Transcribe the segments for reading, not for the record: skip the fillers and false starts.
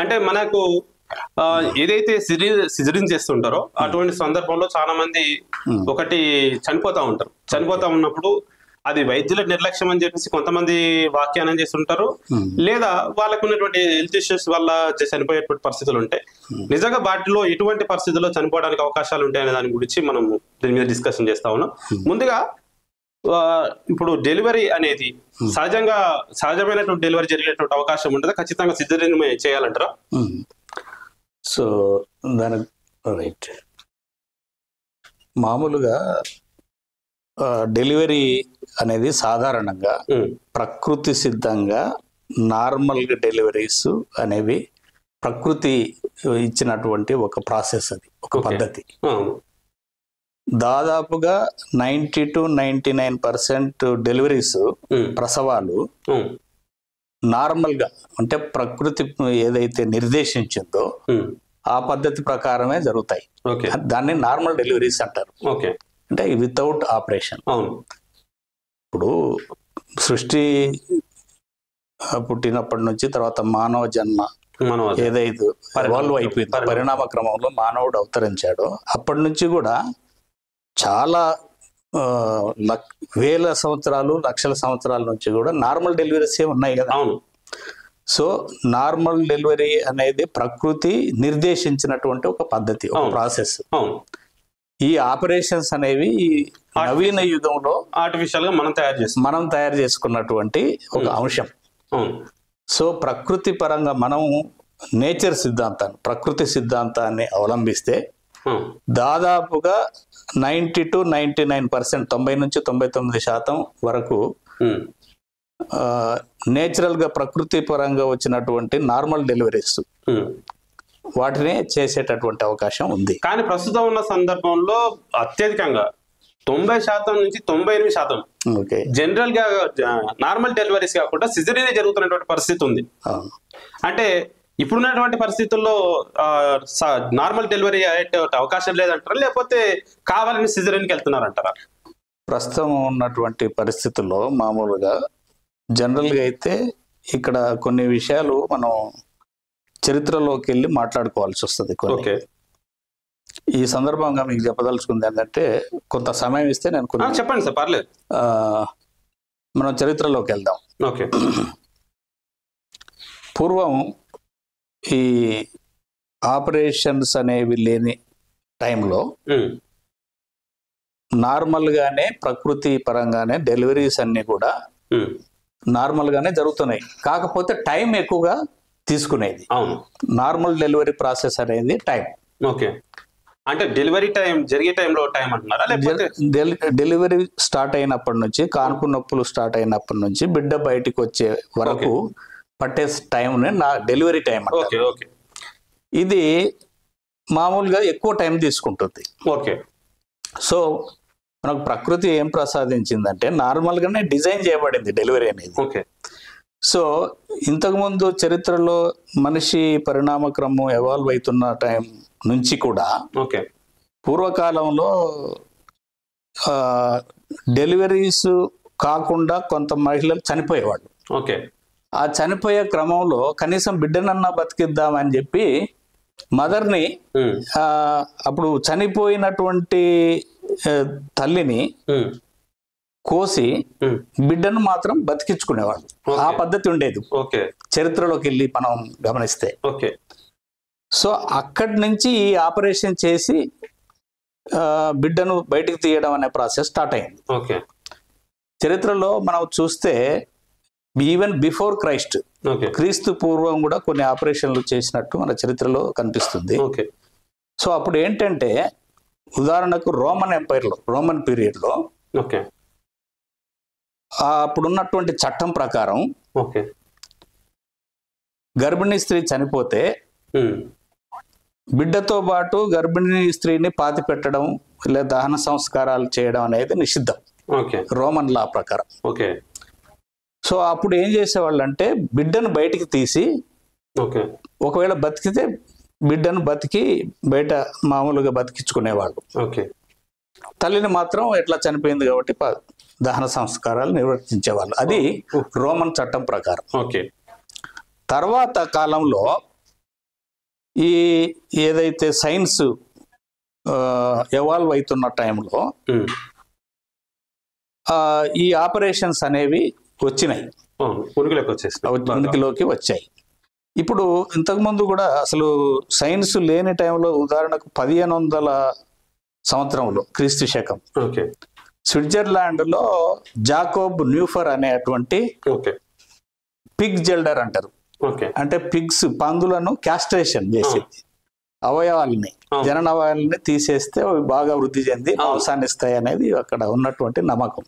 అంటే మనకు ఏదైతే సిజరీన్ చేస్తుంటారో అటువంటి సందర్భంలో చాలా మంది ఒకటి చనిపోతా ఉంటారు. చనిపోతా ఉన్నప్పుడు అది వైద్యుల నిర్లక్ష్యం అని చెప్పేసి కొంతమంది వ్యాఖ్యానం చేస్తుంటారు, లేదా వాళ్ళకు ఉన్నటువంటి హెల్త్ ఇష్యూస్ వల్ల చనిపోయేటువంటి పరిస్థితులు ఉంటాయి. నిజంగా వాటిలో ఎటువంటి పరిస్థితుల్లో చనిపోవడానికి అవకాశాలు ఉంటాయనే దాని గురించి మనం దీని మీద డిస్కషన్ చేస్తా ఉన్నాం. ముందుగా ఇప్పుడు డెలివరీ అనేది సహజమైనటువంటి డెలివరీ జరిగేటువంటి అవకాశం ఉంటుందా? ఖచ్చితంగా సిజరీన్ చేయాలంటారా? సో దాని రైట్, మామూలుగా డెలివరీ అనేది సాధారణంగా ప్రకృతి సిద్ధంగా నార్మల్గా డెలివరీస్ అనేవి ప్రకృతి ఇచ్చినటువంటి ఒక ప్రాసెస్, అది ఒక పద్ధతి. దాదాపుగా 90 to 99% డెలివరీస్, ప్రసవాలు నార్మల్గా అంటే ప్రకృతి ఏదైతే నిర్దేశించిందో ఆ పద్ధతి ప్రకారమే జరుగుతాయి. దాన్ని నార్మల్ డెలివరీస్ అంటారు. అంటే వితౌట్ ఆపరేషన్. ఇప్పుడు సృష్టి పుట్టినప్పటి నుంచి తర్వాత మానవ జన్మ ఏదైతే ఇవాల్వ్ అయిపోయింది, పరిణామ క్రమంలో మానవుడు అవతరించాడో అప్పటి నుంచి కూడా చాలా వేల సంవత్సరాలు, లక్షల సంవత్సరాల నుంచి కూడా నార్మల్ డెలివరీస్ ఉన్నాయి కదా. సో నార్మల్ డెలివరీ అనేది ప్రకృతి నిర్దేశించినటువంటి ఒక పద్ధతి, ఒక ప్రాసెస్. ఈ ఆపరేషన్స్ అనేవి నవీన యుగంలో ఆర్టిఫిషియల్ గా మనం తయారు చేసుకున్నటువంటి ఒక అంశం. సో ప్రకృతి పరంగా మనం నేచర్ సిద్ధాంతాన్ని, ప్రకృతి సిద్ధాంతాన్ని అవలంబిస్తే దాదాపుగా 90 to 99%, 90 నుంచి 99% వరకు నేచురల్ గా ప్రకృతి పరంగా వచ్చినటువంటి నార్మల్ డెలివరీస్ వాటినే చేసేటటువంటి అవకాశం ఉంది. కానీ ప్రస్తుతం ఉన్న సందర్భంలో అత్యధికంగా 90% నుంచి 98% జనరల్ గా నార్మల్ డెలివరీస్ కాకుండా సిజరీన్ జరుగుతున్నటువంటి పరిస్థితి ఉంది. అంటే ఇప్పుడున్నటువంటి పరిస్థితుల్లో నార్మల్ డెలివరీ అయ్యే అవకాశం లేదంటారా, లేకపోతే కావాలని సిజరీన్కి వెళ్తున్నారంటారా? ప్రస్తుతం ఉన్నటువంటి పరిస్థితుల్లో మామూలుగా జనరల్గా అయితే ఇక్కడ కొన్ని విషయాలు మనం చరిత్రలోకి వెళ్ళి మాట్లాడుకోవాల్సి వస్తుంది. ఈ సందర్భంగా మీకు చెప్పదలుచుకుంది ఏంటంటే, కొంత సమయం ఇస్తే నేను చెప్పండి సార్, పర్లేదు. మనం చరిత్రలోకి వెళ్దాం. పూర్వం ఈ ఆపరేషన్స్ అనేవి లేని టైంలో నార్మల్గానే ప్రకృతి పరంగానే డెలివరీస్ అన్ని కూడా నార్మల్గానే జరుగుతున్నాయి. కాకపోతే టైం ఎక్కువగా తీసుకునేది. నార్మల్ డెలివరీ ప్రాసెస్ అనేది టైం. అంటే డెలివరీ టైం జరిగే టైంలో టైం అంటున్నారా, లేకపోతే డెలివరీ స్టార్ట్ అయినప్పటి నుంచి, కాన్పు నొప్పులు స్టార్ట్ అయినప్పటి నుంచి బిడ్డ బయటికి వచ్చే వరకు పట్టే టైంని నా డెలివరీ టైం. ఇది మామూలుగా ఎక్కువ టైం తీసుకుంటుంది. సో మనకు ప్రకృతి ఏం ప్రసాదించిందంటే నార్మల్గానే డిజైన్ చేయబడింది డెలివరీ అనేది. సో ఇంతకుముందు చరిత్రలో మనిషి పరిణామ క్రమం ఎవాల్వ్ అవుతున్న టైం నుంచి కూడా పూర్వకాలంలో డెలివరీస్ కాకుండా కొంత మహిళలు చనిపోయేవాళ్ళు. ఆ చనిపోయే క్రమంలో కనీసం బిడ్డనన్నా బతికిద్దామని చెప్పి మదర్ని, అప్పుడు చనిపోయినటువంటి తల్లిని కోసి బిడ్డను మాత్రం బతికించుకునేవాళ్ళు. ఆ పద్ధతి ఉండేది చరిత్రలోకి వెళ్ళి మనం గమనిస్తే. సో అక్కడి నుంచి ఈ ఆపరేషన్ చేసి బిడ్డను బయటికి తీయడం అనే ప్రాసెస్ స్టార్ట్ అయింది. చరిత్రలో మనం చూస్తే ఈవెన్ బిఫోర్ క్రీస్తు పూర్వం కూడా కొన్ని ఆపరేషన్లు చేసినట్టు మన చరిత్రలో కనిపిస్తుంది. సో అప్పుడు ఏంటంటే, ఉదాహరణకు రోమన్ పీరియడ్లో అప్పుడున్నటువంటి చట్టం ప్రకారం గర్భిణీ స్త్రీ చనిపోతే బిడ్డతో పాటు గర్భిణీ స్త్రీని పాతి పెట్టడం లేదా దహన సంస్కారాలు చేయడం అనేది నిషిద్ధం రోమన్ లా ప్రకారం. సో అప్పుడు ఏం చేసేవాళ్ళు అంటే, బిడ్డను బయటికి తీసి ఒకవేళ బతికితే బిడ్డను బయట మామూలుగా బతికించుకునేవాళ్ళు. తల్లిని మాత్రం ఎట్లా చనిపోయింది కాబట్టి దహన సంస్కారాలు నిర్వర్తించేవాళ్ళు. అది రోమన్ చట్టం ప్రకారం. ఓకే. తర్వాత కాలంలో ఈ ఏదైతే సైన్స్ ఎవాల్వ్ అవుతున్న టైంలో ఈ ఆపరేషన్స్ అనేవి వచ్చినాయి, ఉనికిలోకి వచ్చాయి. ఇప్పుడు ఇంతకుముందు కూడా అసలు సైన్స్ లేని టైంలో, ఉదాహరణకు 1500 సంవత్సరంలో క్రీస్తు శకం స్విట్జర్లాండ్లో జాకోబ్ న్యూఫర్ అనేటువంటి పిగ్ జెల్డర్ అంటారు. అంటే పిగ్స్, పందులను క్యాస్ట్రేషన్ చేసి అవయవాలని, జననవయాలని తీసేస్తే అవి బాగా వృద్ధి చెంది మాంసాన్ని ఇస్తాయి అనేది అక్కడ ఉన్నటువంటి నమ్మకం.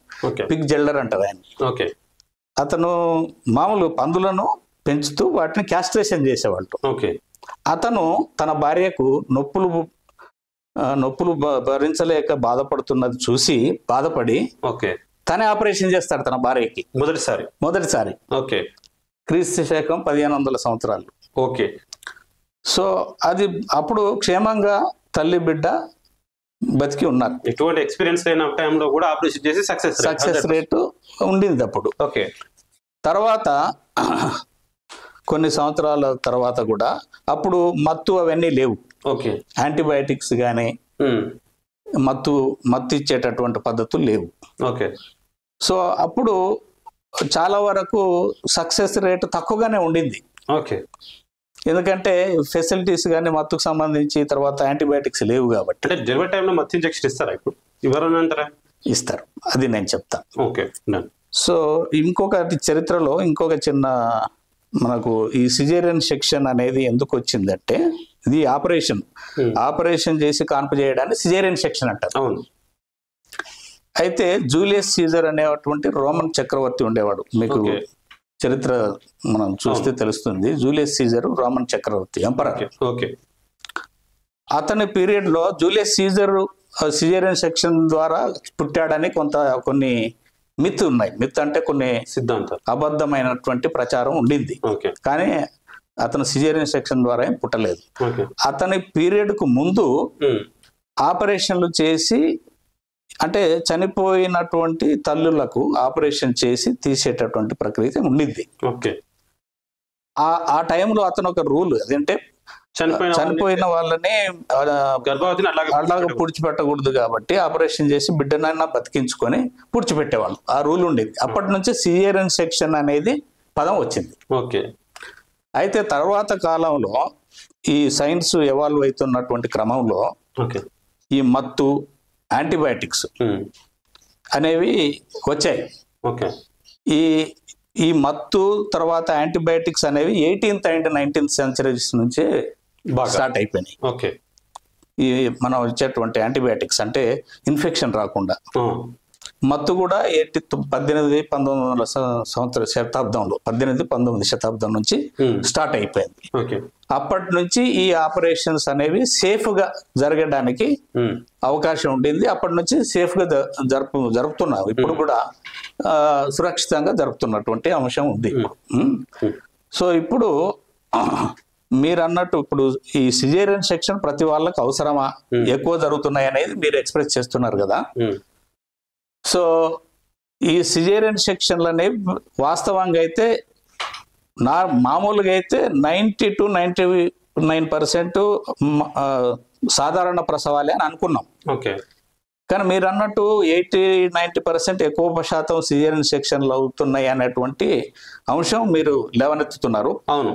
పిగ్ జెల్డర్ అంటారు ఆయన. అతను మామూలు పందులను పెంచుతూ వాటిని క్యాస్ట్రేషన్ చేసేవాళ్ళు. అతను తన భార్యకు నొప్పులు భరించలేక బాధపడుతున్నది చూసి బాధపడి తనే ఆపరేషన్ చేస్తాడు తన భార్యకి మొదటిసారి. క్రీస్తు శకం 1500 సంవత్సరాలు. సో అది అప్పుడు క్షేమంగా తల్లి బిడ్డ బతికి ఉన్నారు. ఎటువంటి ఎక్స్పీరియన్స్ లేని టైంలో కూడా ఆపరేషన్ చేసి సక్సెస్ రేటు ఉండింది అప్పుడు. తర్వాత కొన్ని సంవత్సరాల తర్వాత కూడా అప్పుడు మత్తు అవన్నీ లేవు. యాంటీబయాటిక్స్ కానీ మత్తు ఇచ్చేటటువంటి పద్ధతులు లేవు. సో అప్పుడు చాలా వరకు సక్సెస్ రేట్ తక్కువగానే ఉండింది. ఎందుకంటే ఫెసిలిటీస్ కానీ మత్తుకు సంబంధించి తర్వాత యాంటీబయాటిక్స్ లేవు కాబట్టి. అంటే డెలివరీ టైంలో మత్తు ఇంజెక్షన్ ఇస్తారా ఇప్పుడు? ఇవ్వరంటారా? ఇస్తారు, అది నేను చెప్తాను. సో ఇంకొకటి చరిత్రలో ఇంకొక చిన్న మనకు ఈ సిజేరియన్ సెక్షన్ అనేది ఎందుకు వచ్చిందంటే, ఇది ఆపరేషన్ చేసి కాన్పు చేయడాన్ని సిజేరియన్ సెక్షన్ అంటారు. అయితే జూలియస్ సీజర్ అనేటువంటి రోమన్ చక్రవర్తి ఉండేవాడు. మీకు చరిత్ర మనం చూస్తే తెలుస్తుంది. జూలియస్ సీజర్ రోమన్ చక్రవర్తి, ఎంపరర్. అతని పీరియడ్ లో జూలియస్ సీజర్ సిజేరియన్ సెక్షన్ ద్వారా పుట్టాడని కొన్ని మిత్ ఉన్నాయి. మిత్ అంటే కొన్ని సిద్ధాంతాలు, అబద్ధమైనటువంటి ప్రచారం ఉండింది. కానీ అతను సిజేరియన్ సెక్షన్ ద్వారా ఏం పుట్టలేదు. అతని పీరియడ్ కు ముందు ఆపరేషన్లు చేసి, అంటే చనిపోయినటువంటి తల్లులకు ఆపరేషన్ చేసి తీసేటటువంటి ప్రక్రియ ఉండింది. ఆ టైంలో అతను ఒక రూల్, అదంటే చనిపోయిన వాళ్ళని అలాగా పూడ్చిపెట్టకూడదు కాబట్టి ఆపరేషన్ చేసి బిడ్డనైనా బతికించుకొని పూడ్చిపెట్టేవాళ్ళు. ఆ రూల్ ఉండేది. అప్పటి నుంచి సిజేరియన్ సెక్షన్ అనేది పదం వచ్చింది. అయితే తర్వాత కాలంలో ఈ సైన్స్ ఎవాల్వ్ అవుతున్నటువంటి క్రమంలో ఈ మత్తు, యాంటీబయాటిక్స్ అనేవి వచ్చాయి. ఈ మత్తు తర్వాత యాంటీబయాటిక్స్ అనేవి 18th and 19th సెంచరీస్ నుంచే స్టార్ట్ అయిపోయినాయి. ఈ మనం ఇచ్చేటువంటి యాంటీబయాటిక్స్ అంటే ఇన్ఫెక్షన్ రాకుండా. మత్తు కూడా 18-19 శతాబ్దంలో 18-19 శతాబ్దం నుంచి స్టార్ట్ అయిపోయింది. అప్పటి నుంచి ఈ ఆపరేషన్స్ అనేవి సేఫ్ గా జరగడానికి అవకాశం ఉండింది. అప్పటి నుంచి సేఫ్ గా జరుపుతున్నారు. ఇప్పుడు కూడా సురక్షితంగా జరుపుతున్నటువంటి అంశం ఉంది. సో ఇప్పుడు మీరు అన్నట్టు ఇప్పుడు ఈ సిజేరియన్ సెక్షన్ ప్రతి వాళ్ళకి అవసరమా, ఎక్కువ జరుగుతున్నాయి అనేది మీరు ఎక్స్ప్రెస్ చేస్తున్నారు కదా. సో ఈ సిజేరియన్ సెక్షన్లు అనేవి వాస్తవంగా అయితే మామూలుగా అయితే 90 to 99% సాధారణ ప్రసవాలే అని అనుకున్నాం. కానీ మీరు అన్నట్టు 80-90% ఎక్కువ శాతం సిజేరియన్ సెక్షన్లు అవుతున్నాయి అనేటువంటి అంశం మీరు లేవనెత్తుతున్నారు. అవును.